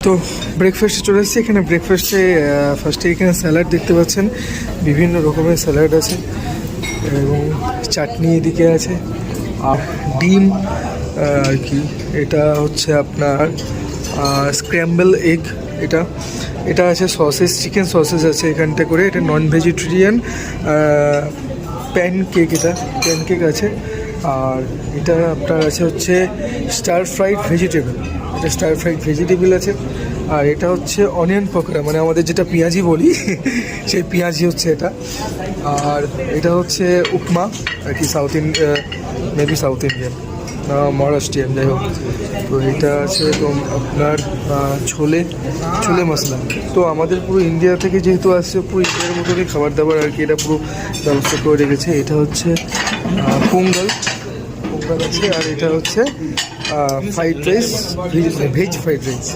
তো ব্রেকফাস্টে চলে এসেছি। এখানে ব্রেকফাস্টে ফার্স্টে এখানে স্যালাড দেখতে পাচ্ছেন, বিভিন্ন রকমের স্যালাড আছে এবং চাটনি এদিকে আছে আর ডিম আর কি এটা হচ্ছে আপনার স্ক্র্যাম্বল এগ। এটা এটা আছে সসেস, চিকেন সসেস আছে এখানটা করে। এটা নন ভেজিটেরিয়ান প্যানকেক, এটা প্যানকেক আছে। আর এটা আপনার আছে হচ্ছে স্টার ফ্রাইড ভেজিটেবল, এটা স্টার ফ্রাইড ভেজিটেবল আছে। আর এটা হচ্ছে অনিয়ন পকোড়া, মানে আমাদের যেটা পেঁয়াজি বলি সেই পেঁয়াজি হচ্ছে এটা। আর এটা হচ্ছে উপমা আর কি, মেবি সাউথ ইন্ডিয়ান না মহারাষ্ট্রিয়ান, যাই হোক। তো এটা আছে তো আপনার ছোলে ছোলে মশলা। তো আমাদের পুরো ইন্ডিয়া থেকে যেহেতু আসছে, পুরো ইন্ডিয়ার মতনই খাবার দাবার আর কি, এটা পুরো ব্যবস্থা করে রেখেছে। এটা হচ্ছে পোঙ্গল আছে। আর এটা হচ্ছে fried rice, veg fried rice.